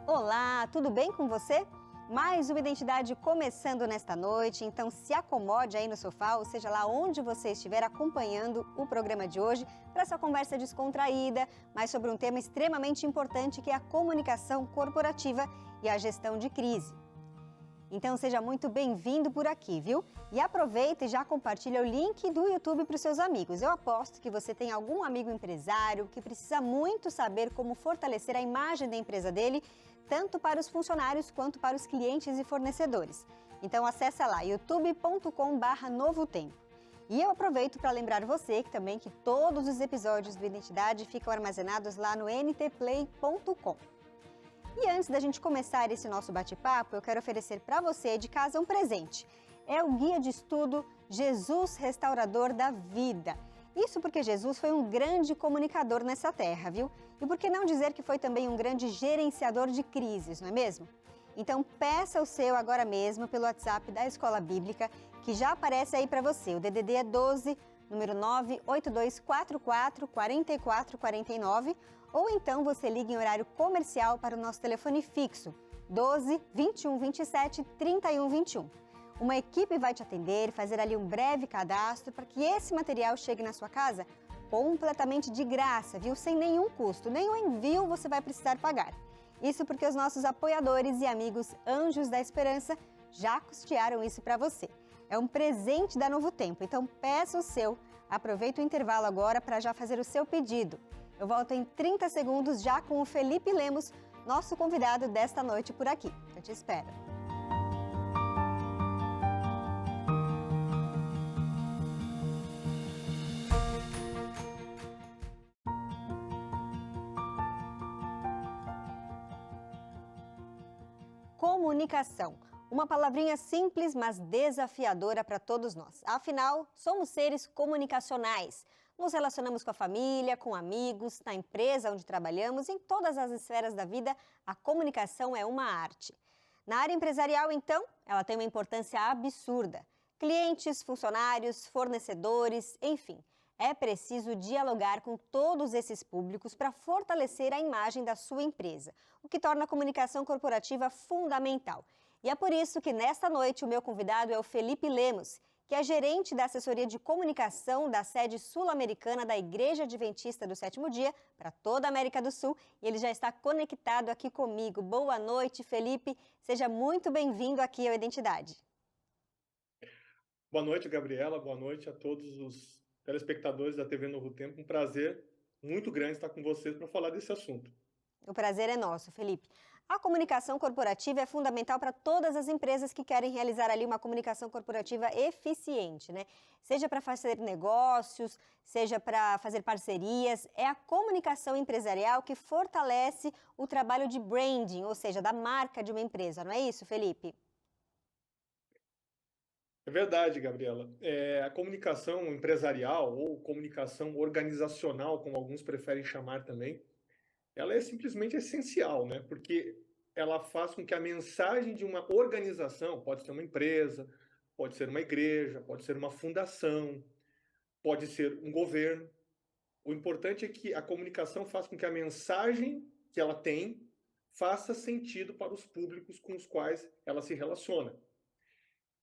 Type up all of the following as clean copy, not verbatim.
Olá, tudo bem com você? Mais uma identidade começando nesta noite, então se acomode aí no sofá, ou seja lá onde você estiver acompanhando o programa de hoje, para essa conversa descontraída, mas sobre um tema extremamente importante que é a comunicação corporativa e a gestão de crise. Então seja muito bem-vindo por aqui, viu? E aproveita e já compartilha o link do YouTube para os seus amigos. Eu aposto que você tem algum amigo empresário que precisa muito saber como fortalecer a imagem da empresa dele, tanto para os funcionários quanto para os clientes e fornecedores. Então acessa lá youtube.com/novotempo. E eu aproveito para lembrar você que todos os episódios do Identidade ficam armazenados lá no ntplay.com. E antes da gente começar esse nosso bate-papo, eu quero oferecer para você de casa um presente. É o guia de estudo Jesus Restaurador da Vida. Isso porque Jesus foi um grande comunicador nessa terra, viu? E por que não dizer que foi também um grande gerenciador de crises, não é mesmo? Então peça o seu agora mesmo pelo WhatsApp da Escola Bíblica, que já aparece aí para você. O DDD é 12, número 982444449, ou então você liga em horário comercial para o nosso telefone fixo, 12 21 27 31 21. Uma equipe vai te atender, fazer ali um breve cadastro para que esse material chegue na sua casa completamente de graça, viu? Sem nenhum custo, nem o envio você vai precisar pagar. Isso porque os nossos apoiadores e amigos Anjos da Esperança já custearam isso para você. É um presente da Novo Tempo, então peça o seu. Aproveita o intervalo agora para já fazer o seu pedido. Eu volto em 30 segundos já com o Felipe Lemos, nosso convidado desta noite por aqui. Eu te espero. Comunicação. Uma palavrinha simples, mas desafiadora para todos nós. Afinal, somos seres comunicacionais. Nos relacionamos com a família, com amigos, na empresa onde trabalhamos, em todas as esferas da vida, a comunicação é uma arte. Na área empresarial, então, ela tem uma importância absurda. Clientes, funcionários, fornecedores, enfim, é preciso dialogar com todos esses públicos para fortalecer a imagem da sua empresa, o que torna a comunicação corporativa fundamental. E é por isso que nesta noite o meu convidado é o Felipe Lemos, que é gerente da assessoria de comunicação da sede sul-americana da Igreja Adventista do Sétimo Dia para toda a América do Sul, e ele já está conectado aqui comigo. Boa noite, Felipe. Seja muito bem-vindo aqui ao Identidade. Boa noite, Gabriela. Boa noite a todos os telespectadores da TV Novo Tempo. Um prazer muito grande estar com vocês para falar desse assunto. O prazer é nosso, Felipe. A comunicação corporativa é fundamental para todas as empresas que querem realizar ali uma comunicação corporativa eficiente, né? Seja para fazer negócios, seja para fazer parcerias, é a comunicação empresarial que fortalece o trabalho de branding, ou seja, da marca de uma empresa, não é isso, Felipe? É verdade, Gabriela. A comunicação empresarial ou comunicação organizacional, como alguns preferem chamar também, ela é simplesmente essencial, né? Porque ela faz com que a mensagem de uma organização, pode ser uma empresa, pode ser uma igreja, pode ser uma fundação, pode ser um governo. O importante é que a comunicação faça com que a mensagem que ela tem faça sentido para os públicos com os quais ela se relaciona.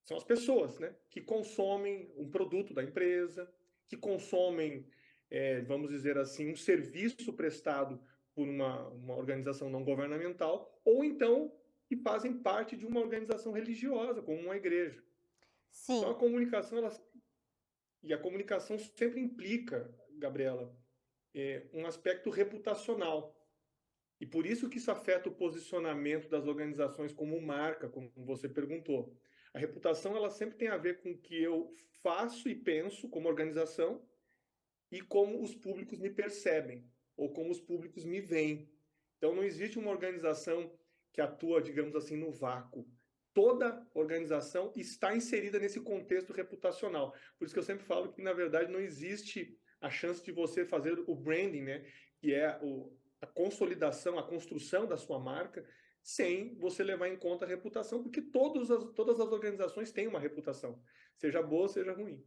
São as pessoas, né, que consomem um produto da empresa, que consomem, vamos dizer assim, um serviço prestado por uma organização não governamental, ou então que fazem parte de uma organização religiosa, como uma igreja. Então Sim. a comunicação sempre implica, Gabriela, um aspecto reputacional. E por isso que isso afeta o posicionamento das organizações como marca, como você perguntou. A reputação ela sempre tem a ver com o que eu faço e penso como organização e como os públicos me percebem, ou como os públicos me veem. Então não existe uma organização que atua, digamos assim, no vácuo. Toda organização está inserida nesse contexto reputacional. Por isso que eu sempre falo que, na verdade, não existe a chance de você fazer o branding, né? Que é a consolidação, a construção da sua marca, sem você levar em conta a reputação, porque todas as organizações têm uma reputação, seja boa, seja ruim.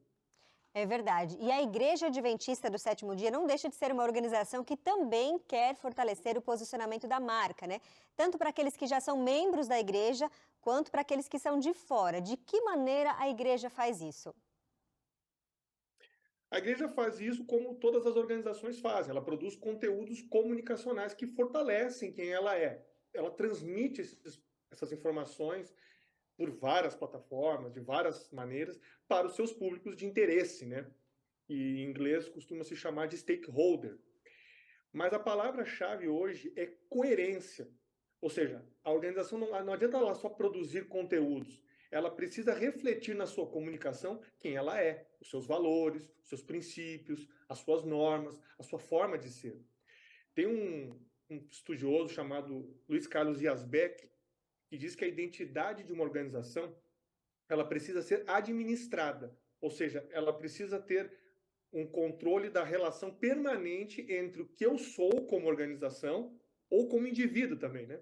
É verdade. E a Igreja Adventista do Sétimo Dia não deixa de ser uma organização que também quer fortalecer o posicionamento da marca, né? Tanto para aqueles que já são membros da igreja, quanto para aqueles que são de fora. De que maneira a igreja faz isso? A igreja faz isso como todas as organizações fazem. Ela produz conteúdos comunicacionais que fortalecem quem ela é. Ela transmite essas informações por várias plataformas, de várias maneiras, para os seus públicos de interesse, né? E em inglês costuma se chamar de stakeholder. Mas a palavra-chave hoje é coerência. Ou seja, a organização não adianta ela só produzir conteúdos. Ela precisa refletir na sua comunicação quem ela é, os seus valores, os seus princípios, as suas normas, a sua forma de ser. Tem um estudioso chamado Luiz Carlos Yazbek que diz que a identidade de uma organização ela precisa ser administrada, ou seja, ela precisa ter um controle da relação permanente entre o que eu sou como organização ou como indivíduo também, né?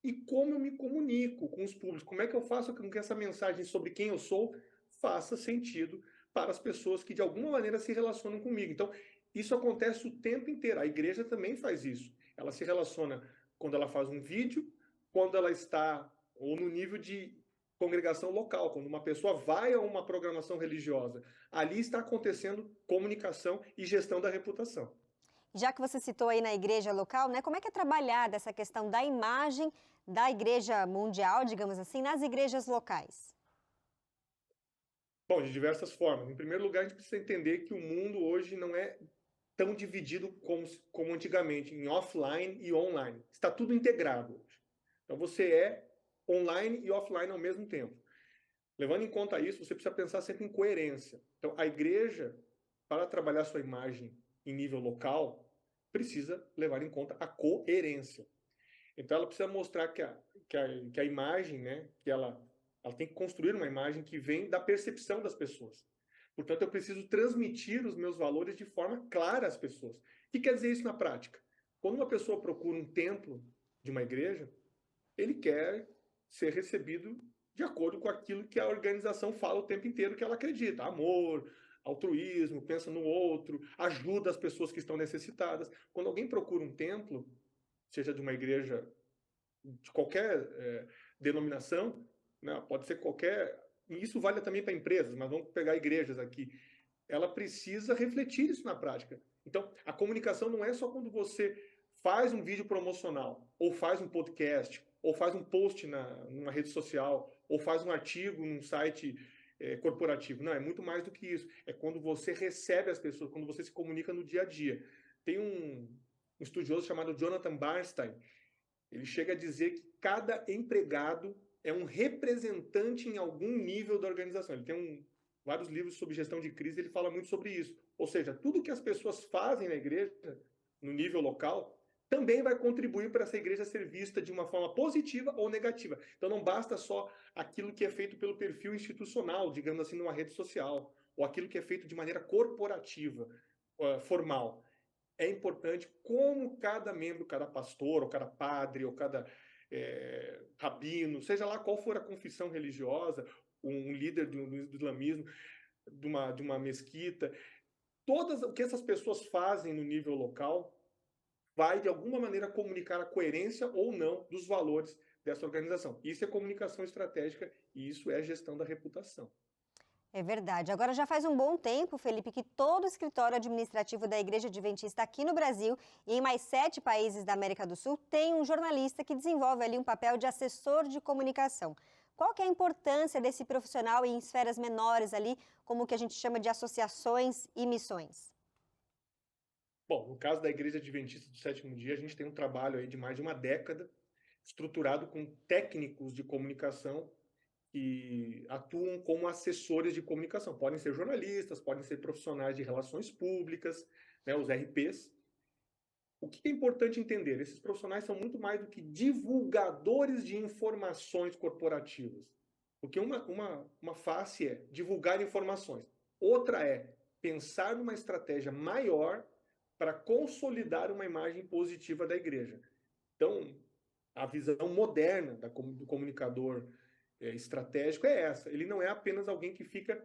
E como eu me comunico com os públicos, como é que eu faço com que essa mensagem sobre quem eu sou faça sentido para as pessoas que de alguma maneira se relacionam comigo. Então, isso acontece o tempo inteiro. A igreja também faz isso. Ela se relaciona quando ela faz um vídeo, quando ela está ou no nível de congregação local, quando uma pessoa vai a uma programação religiosa, ali está acontecendo comunicação e gestão da reputação. Já que você citou aí na igreja local, né, como é que é trabalhada essa questão da imagem da igreja mundial, digamos assim, nas igrejas locais? Bom, de diversas formas. Em primeiro lugar, a gente precisa entender que o mundo hoje não é tão dividido como antigamente, em offline e online. Está tudo integrado hoje. Então você é online e offline ao mesmo tempo. Levando em conta isso, você precisa pensar sempre em coerência. Então a igreja, para trabalhar sua imagem em nível local, precisa levar em conta a coerência. Então ela precisa mostrar que a imagem, né, que ela tem que construir uma imagem que vem da percepção das pessoas. Portanto, eu preciso transmitir os meus valores de forma clara às pessoas. O que quer dizer isso na prática? Quando uma pessoa procura um templo de uma igreja, ele quer ser recebido de acordo com aquilo que a organização fala o tempo inteiro que ela acredita. Amor, altruísmo, pensa no outro, ajuda as pessoas que estão necessitadas. Quando alguém procura um templo, seja de uma igreja de qualquer denominação, né, pode ser qualquer. E isso vale também para empresas, mas vamos pegar igrejas aqui. Ela precisa refletir isso na prática. Então, a comunicação não é só quando você faz um vídeo promocional, ou faz um podcast, ou faz um post numa rede social, ou faz um artigo num site corporativo. Não, é muito mais do que isso. É quando você recebe as pessoas, quando você se comunica no dia a dia. Tem um estudioso chamado Jonathan Bernstein. Ele chega a dizer que cada empregado é um representante em algum nível da organização. Ele tem vários livros sobre gestão de crise, ele fala muito sobre isso. Ou seja, tudo que as pessoas fazem na igreja, no nível local, também vai contribuir para essa igreja ser vista de uma forma positiva ou negativa. Então não basta só aquilo que é feito pelo perfil institucional, digamos assim, numa rede social, ou aquilo que é feito de maneira corporativa, formal. É importante como cada membro, cada pastor, ou cada padre, ou cada rabino, seja lá qual for a confissão religiosa, um líder do islamismo, de uma mesquita, todas o que essas pessoas fazem no nível local vai, de alguma maneira, comunicar a coerência ou não dos valores dessa organização. Isso é comunicação estratégica e isso é gestão da reputação. É verdade. Agora já faz um bom tempo, Felipe, que todo o escritório administrativo da Igreja Adventista aqui no Brasil e em mais 7 países da América do Sul tem um jornalista que desenvolve ali um papel de assessor de comunicação. Qual que é a importância desse profissional em esferas menores ali, como o que a gente chama de associações e missões? Bom, no caso da Igreja Adventista do Sétimo Dia, a gente tem um trabalho aí de mais de uma década, estruturado com técnicos de comunicação que atuam como assessores de comunicação. Podem ser jornalistas, podem ser profissionais de relações públicas, né, os RPs. O que é importante entender? Esses profissionais são muito mais do que divulgadores de informações corporativas. Porque uma face é divulgar informações, outra é pensar numa estratégia maior para consolidar uma imagem positiva da igreja. Então, a visão moderna do comunicador estratégico é essa. Ele não é apenas alguém que fica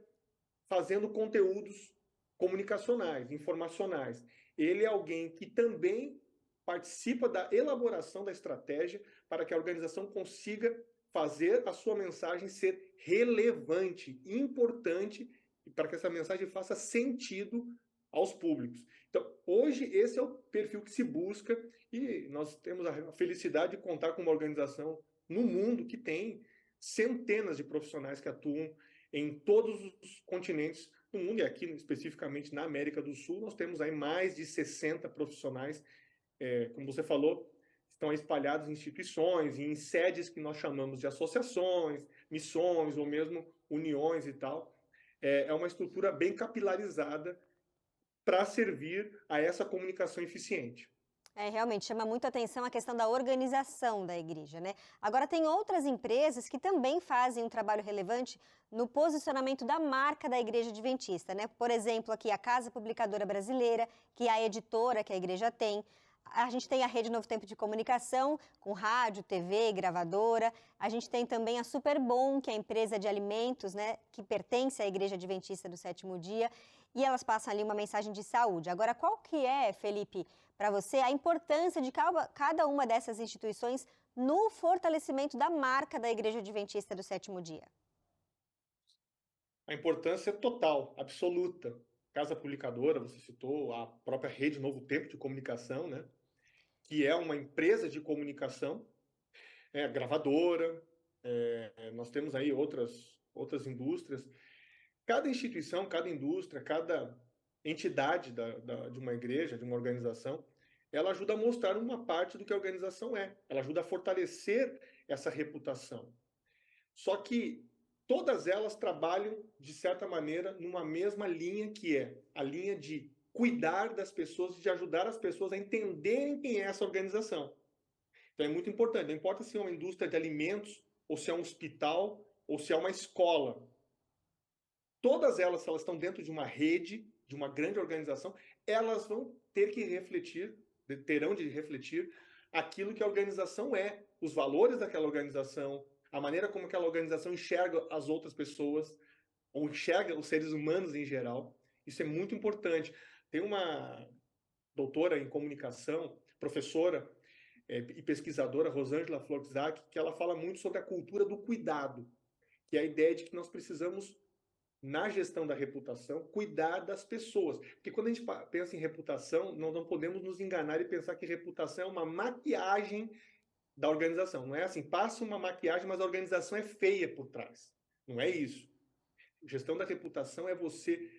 fazendo conteúdos comunicacionais, informacionais. Ele é alguém que também participa da elaboração da estratégia para que a organização consiga fazer a sua mensagem ser relevante, importante, e para que essa mensagem faça sentido aos públicos. Então, hoje, esse é o perfil que se busca e nós temos a felicidade de contar com uma organização no mundo que tem centenas de profissionais que atuam em todos os continentes no mundo, e aqui especificamente na América do Sul, nós temos aí mais de 60 profissionais, como você falou, estão espalhados em instituições, em sedes que nós chamamos de associações, missões ou mesmo uniões e tal. É uma estrutura bem capilarizada para servir a essa comunicação eficiente. Realmente chama muito atenção a questão da organização da igreja, né? Agora, tem outras empresas que também fazem um trabalho relevante no posicionamento da marca da Igreja Adventista, né? Por exemplo, aqui a Casa Publicadora Brasileira, que é a editora que a igreja tem. A gente tem a Rede Novo Tempo de Comunicação, com rádio, TV, gravadora. A gente tem também a Superbom, que é a empresa de alimentos, né, que pertence à Igreja Adventista do Sétimo Dia. E elas passam ali uma mensagem de saúde. Agora, qual que é, Felipe, para você, a importância de cada uma dessas instituições no fortalecimento da marca da Igreja Adventista do Sétimo Dia? A importância é total, absoluta. Casa Publicadora, você citou, a própria Rede Novo Tempo de Comunicação, né? Que é uma empresa de comunicação, gravadora, nós temos aí outras indústrias. Cada instituição, cada indústria, cada entidade de uma igreja, de uma organização, ela ajuda a mostrar uma parte do que a organização é. Ela ajuda a fortalecer essa reputação. Só que todas elas trabalham, de certa maneira, numa mesma linha, que é a linha de cuidar das pessoas e de ajudar as pessoas a entenderem quem é essa organização. Então é muito importante. Não importa se é uma indústria de alimentos, ou se é um hospital, ou se é uma escola. Todas elas, se elas estão dentro de uma rede, de uma grande organização, elas vão ter que refletir, terão de refletir aquilo que a organização é, os valores daquela organização, a maneira como aquela organização enxerga as outras pessoas, ou enxerga os seres humanos em geral. Isso é muito importante. Tem uma doutora em comunicação, professora e pesquisadora, Rosângela Florzak, que ela fala muito sobre a cultura do cuidado, que é a ideia de que nós precisamos, na gestão da reputação, cuidar das pessoas. Porque quando a gente pensa em reputação, nós não podemos nos enganar e pensar que reputação é uma maquiagem da organização. Não é assim, passa uma maquiagem, mas a organização é feia por trás. Não é isso. Gestão da reputação é você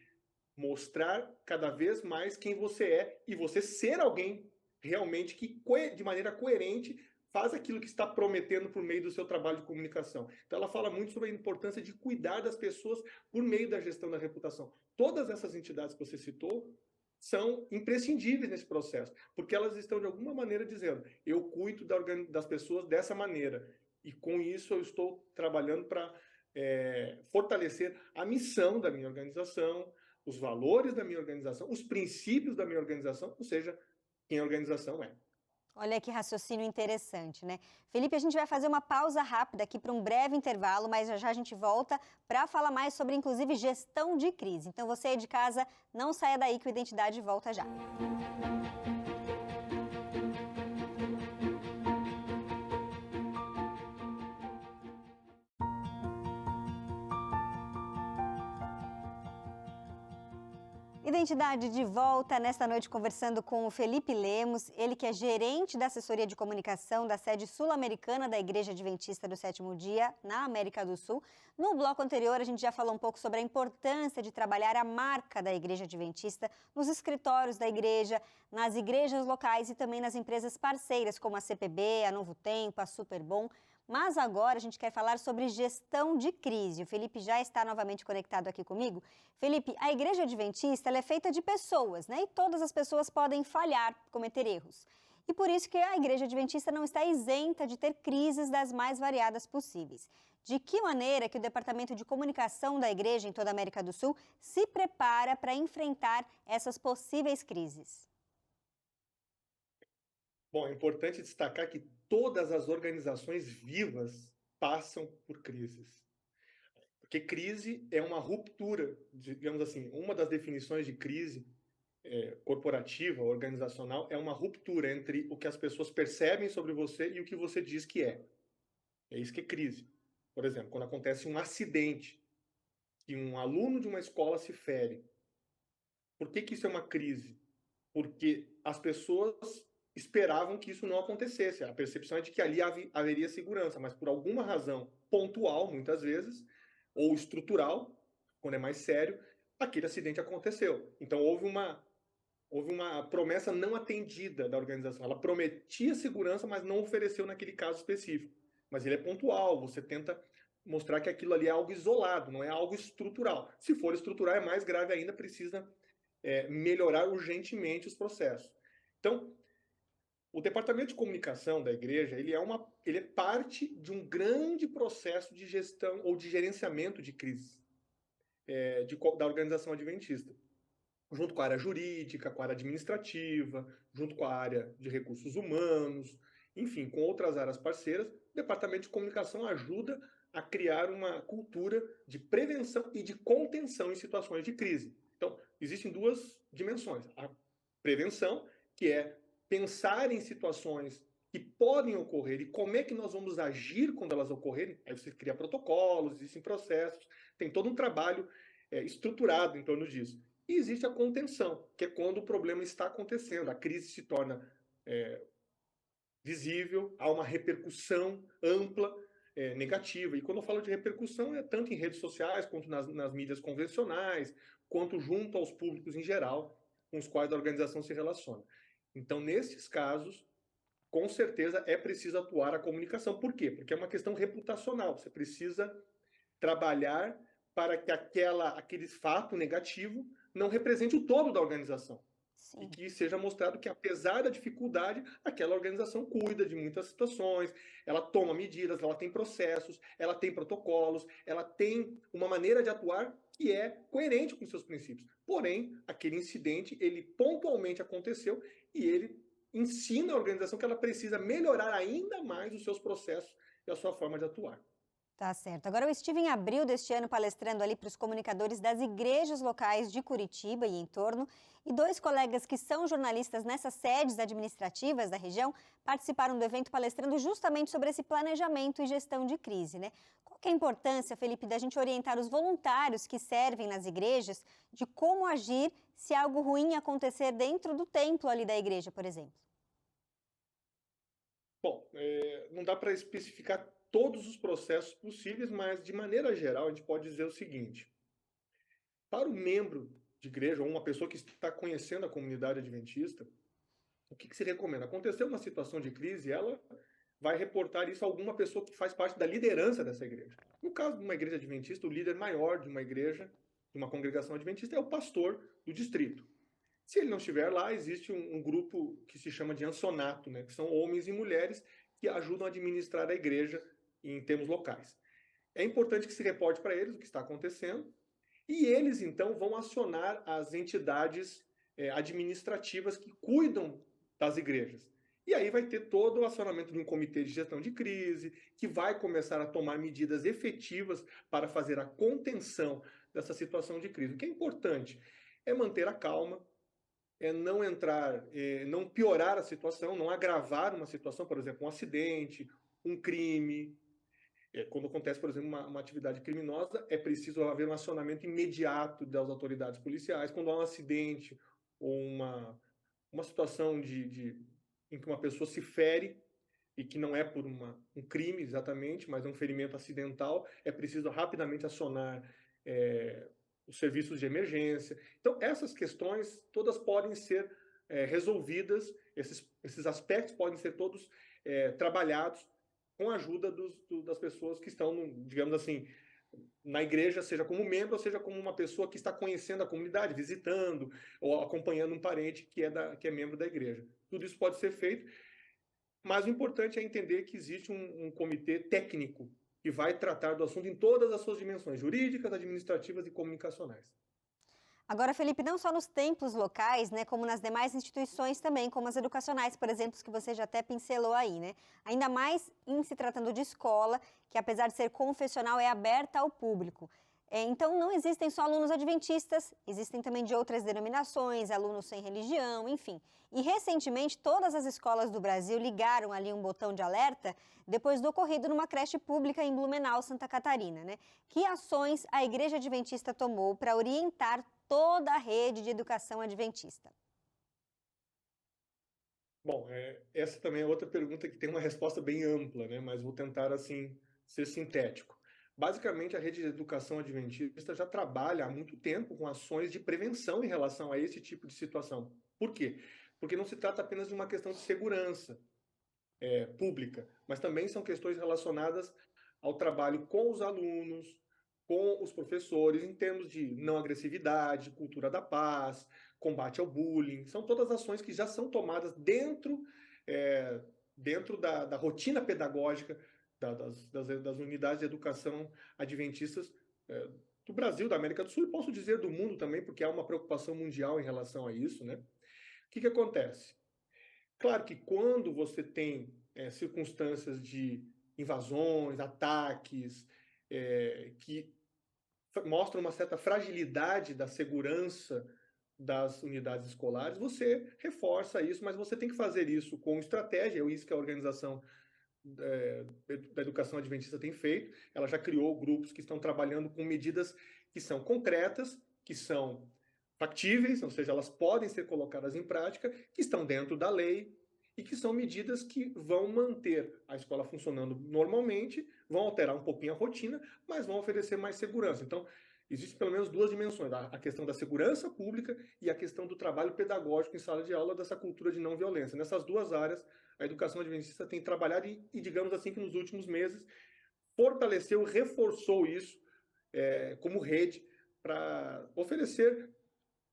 mostrar cada vez mais quem você é e você ser alguém realmente que, de maneira coerente, faz aquilo que está prometendo por meio do seu trabalho de comunicação. Então ela fala muito sobre a importância de cuidar das pessoas por meio da gestão da reputação. Todas essas entidades que você citou são imprescindíveis nesse processo, porque elas estão de alguma maneira dizendo: eu cuido das pessoas dessa maneira, e com isso eu estou trabalhando para fortalecer a missão da minha organização, os valores da minha organização, os princípios da minha organização, ou seja, quem a organização é. Olha que raciocínio interessante, né? Felipe, a gente vai fazer uma pausa rápida aqui para um breve intervalo, mas já já a gente volta para falar mais sobre, inclusive, gestão de crise. Então, você aí de casa, não saia daí que o Identidade volta já. Identidade de volta nesta noite conversando com o Felipe Lemos, ele que é gerente da assessoria de comunicação da sede sul-americana da Igreja Adventista do Sétimo Dia, na América do Sul. No bloco anterior, a gente já falou um pouco sobre a importância de trabalhar a marca da Igreja Adventista nos escritórios da igreja, nas igrejas locais e também nas empresas parceiras, como a CPB, a Novo Tempo, a Superbom. Mas agora a gente quer falar sobre gestão de crise. O Felipe já está novamente conectado aqui comigo. Felipe, a Igreja Adventista ela é feita de pessoas, né? E todas as pessoas podem falhar, cometer erros. E por isso que a Igreja Adventista não está isenta de ter crises das mais variadas possíveis. De que maneira que o Departamento de Comunicação da Igreja em toda a América do Sul se prepara para enfrentar essas possíveis crises? Bom, é importante destacar que todas as organizações vivas passam por crises. Porque crise é uma ruptura, digamos assim, uma das definições de crise corporativa, organizacional, é uma ruptura entre o que as pessoas percebem sobre você e o que você diz que é. É isso que é crise. Por exemplo, quando acontece um acidente e um aluno de uma escola se fere. Por que isso é uma crise? Porque as pessoas esperavam que isso não acontecesse. A percepção é de que ali haveria segurança, mas por alguma razão pontual, muitas vezes, ou estrutural, quando é mais sério, aquele acidente aconteceu. Então houve uma promessa não atendida da organização. Ela prometia segurança, mas não ofereceu naquele caso específico. Mas ele é pontual, você tenta mostrar que aquilo ali é algo isolado, não é algo estrutural. Se for estrutural, é mais grave ainda, precisa melhorar urgentemente os processos. Então, o departamento de comunicação da igreja, ele é parte de um grande processo de gestão ou de gerenciamento de crise da organização adventista, junto com a área jurídica, com a área administrativa, junto com a área de recursos humanos, enfim, com outras áreas parceiras. O departamento de comunicação ajuda a criar uma cultura de prevenção e de contenção em situações de crise. Então, existem duas dimensões. A prevenção, que é pensar em situações que podem ocorrer e como é que nós vamos agir quando elas ocorrerem. Aí você cria protocolos, existem processos, tem todo um trabalho estruturado em torno disso. E existe a contenção, que é quando o problema está acontecendo, a crise se torna visível, há uma repercussão ampla, negativa. E quando eu falo de repercussão, é tanto em redes sociais, quanto nas mídias convencionais, quanto junto aos públicos em geral, com os quais a organização se relaciona. Então, nesses casos, com certeza é preciso atuar a comunicação. Por quê? Porque é uma questão reputacional. Você precisa trabalhar para que aquele fato negativo não represente o todo da organização. Sim. E que seja mostrado que, apesar da dificuldade, aquela organização cuida de muitas situações, ela toma medidas, ela tem processos, ela tem protocolos, ela tem uma maneira de atuar que é coerente com seus princípios. Porém, aquele incidente, ele pontualmente aconteceu e ele ensina a organização que ela precisa melhorar ainda mais os seus processos e a sua forma de atuar. Tá certo. Agora eu estive em abril deste ano palestrando ali para os comunicadores das igrejas locais de Curitiba e entorno, e 2 colegas que são jornalistas nessas sedes administrativas da região participaram do evento palestrando justamente sobre esse planejamento e gestão de crise, né? Qual que é a importância, Felipe, da gente orientar os voluntários que servem nas igrejas de como agir se algo ruim acontecer dentro do templo ali da igreja, por exemplo? Bom, não dá para especificar todos os processos possíveis, mas, de maneira geral, a gente pode dizer o seguinte: para o membro de igreja, ou uma pessoa que está conhecendo a comunidade adventista, o que se recomenda? Aconteceu uma situação de crise, ela vai reportar isso a alguma pessoa que faz parte da liderança dessa igreja. No caso de uma igreja adventista, o líder maior de uma igreja, de uma congregação adventista, é o pastor do distrito. Se ele não estiver lá, existe um grupo que se chama de ansonato, né, que são homens e mulheres que ajudam a administrar a igreja em termos locais. É importante que se reporte para eles o que está acontecendo e eles, então, vão acionar as entidades administrativas que cuidam das igrejas. E aí vai ter todo o acionamento de um comitê de gestão de crise, que vai começar a tomar medidas efetivas para fazer a contenção dessa situação de crise. O que é importante é manter a calma, é não entrar, não piorar a situação, não agravar uma situação, por exemplo, um acidente, um crime. Quando acontece, por exemplo, uma atividade criminosa, é preciso haver um acionamento imediato das autoridades policiais. Quando há um acidente ou uma situação em que uma pessoa se fere, e que não é por um crime exatamente, mas é um ferimento acidental, é preciso rapidamente acionar os serviços de emergência. Então, essas questões todas podem ser resolvidas, esses aspectos podem ser todos trabalhados com a ajuda das pessoas que estão, digamos assim, na igreja, seja como membro, ou seja como uma pessoa que está conhecendo a comunidade, visitando, ou acompanhando um parente que é membro da igreja. Tudo isso pode ser feito, mas o importante é entender que existe um comitê técnico que vai tratar do assunto em todas as suas dimensões, jurídicas, administrativas e comunicacionais. Agora, Felipe, não só nos templos locais, né, como nas demais instituições também, como as educacionais, por exemplo, que você já até pincelou aí, né? Ainda mais em se tratando de escola, que apesar de ser confessional, é aberta ao público. Então, não existem só alunos adventistas, existem também de outras denominações, alunos sem religião, enfim. E recentemente, todas as escolas do Brasil ligaram ali um botão de alerta depois do ocorrido numa creche pública em Blumenau, Santa Catarina, né? Que ações a Igreja Adventista tomou para orientar toda a rede de educação adventista? Bom, essa também é outra pergunta que tem uma resposta bem ampla, né? Mas vou tentar, assim, ser sintético. Basicamente, a rede de educação adventista já trabalha há muito tempo com ações de prevenção em relação a esse tipo de situação. Por quê? Porque não se trata apenas de uma questão de segurança pública, mas também são questões relacionadas ao trabalho com os alunos, com os professores, em termos de não agressividade, cultura da paz, combate ao bullying. São todas ações que já são tomadas dentro da rotina pedagógica das unidades de educação adventistas do Brasil, da América do Sul, e posso dizer do mundo também, porque há uma preocupação mundial em relação a isso, né? O que acontece? Claro que quando você tem circunstâncias de invasões, ataques, que mostram uma certa fragilidade da segurança das unidades escolares, você reforça isso, mas você tem que fazer isso com estratégia, é isso que a organização da educação adventista tem feito. Ela já criou grupos que estão trabalhando com medidas que são concretas, que são factíveis, ou seja, elas podem ser colocadas em prática, que estão dentro da lei e que são medidas que vão manter a escola funcionando normalmente, vão alterar um pouquinho a rotina, mas vão oferecer mais segurança. Então, existem pelo menos duas dimensões, a questão da segurança pública e a questão do trabalho pedagógico em sala de aula, dessa cultura de não violência. Nessas duas áreas, a educação adventista tem trabalhado e digamos assim, que nos últimos meses fortaleceu, reforçou isso como rede para oferecer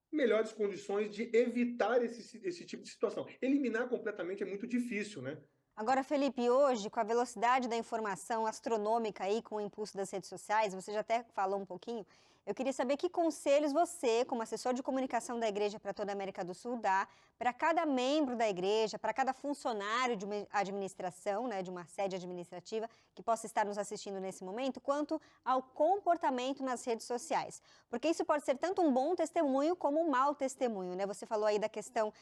melhores condições de evitar esse tipo de situação. Eliminar completamente é muito difícil, né? Agora, Felipe, hoje, com a velocidade da informação astronômica aí, com o impulso das redes sociais, você já até falou um pouquinho, eu queria saber que conselhos você, como assessor de comunicação da igreja para toda a América do Sul, dá para cada membro da igreja, para cada funcionário de uma administração, né, de uma sede administrativa, que possa estar nos assistindo nesse momento, quanto ao comportamento nas redes sociais. Porque isso pode ser tanto um bom testemunho como um mau testemunho, né? Você falou aí da questão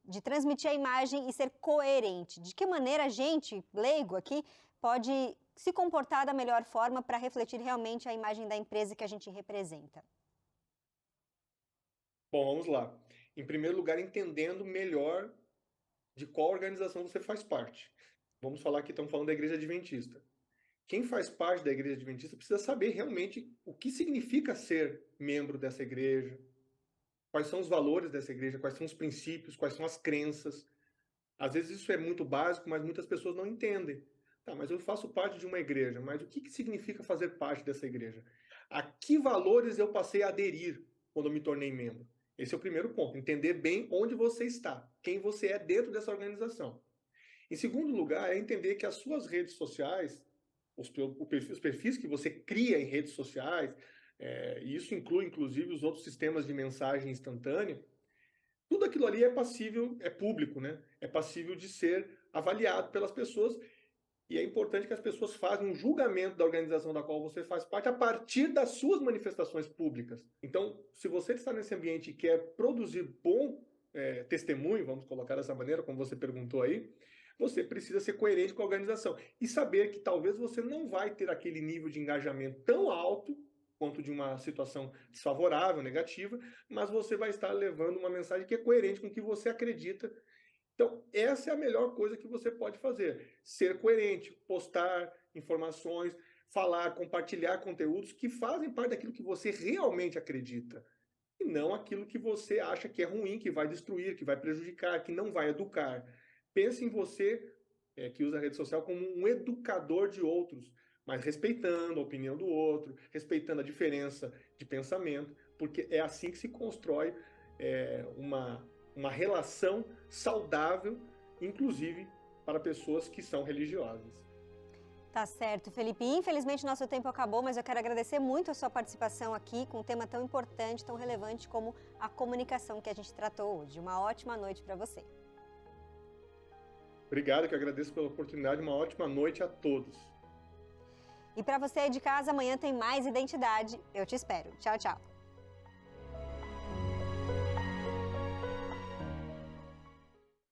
de transmitir a imagem e ser coerente. De que maneira a gente, leigo aqui, pode se comportar da melhor forma para refletir realmente a imagem da empresa que a gente representa? Bom, vamos lá. Em primeiro lugar, entendendo melhor de qual organização você faz parte. Vamos falar que estamos falando da Igreja Adventista. Quem faz parte da Igreja Adventista precisa saber realmente o que significa ser membro dessa igreja, quais são os valores dessa igreja, quais são os princípios, quais são as crenças. Às vezes isso é muito básico, mas muitas pessoas não entendem. Tá, mas eu faço parte de uma igreja, mas o que significa fazer parte dessa igreja? A que valores eu passei a aderir quando eu me tornei membro? Esse é o primeiro ponto, entender bem onde você está, quem você é dentro dessa organização. Em segundo lugar, é entender que as suas redes sociais, os perfis que você cria em redes sociais, e isso inclui inclusive os outros sistemas de mensagem instantânea, tudo aquilo ali é passível, é público, né? É passível de ser avaliado pelas pessoas e é importante que as pessoas façam um julgamento da organização da qual você faz parte a partir das suas manifestações públicas. Então, se você está nesse ambiente e quer produzir bom testemunho, vamos colocar dessa maneira, como você perguntou aí, você precisa ser coerente com a organização e saber que talvez você não vai ter aquele nível de engajamento tão alto quanto de uma situação desfavorável, negativa, mas você vai estar levando uma mensagem que é coerente com o que você acredita. Então, essa é a melhor coisa que você pode fazer. Ser coerente, postar informações, falar, compartilhar conteúdos que fazem parte daquilo que você realmente acredita. E não aquilo que você acha que é ruim, que vai destruir, que vai prejudicar, que não vai educar. Pense em você, que usa a rede social, como um educador de outros, mas respeitando a opinião do outro, respeitando a diferença de pensamento, porque é assim que se constrói uma relação saudável, inclusive para pessoas que são religiosas. Tá certo, Felipe. Infelizmente, nosso tempo acabou, mas eu quero agradecer muito a sua participação aqui com um tema tão importante, tão relevante como a comunicação que a gente tratou hoje. Uma ótima noite para você. Obrigado, que eu agradeço pela oportunidade. Uma ótima noite a todos. E para você aí de casa, amanhã tem mais Identidade. Eu te espero. Tchau, tchau.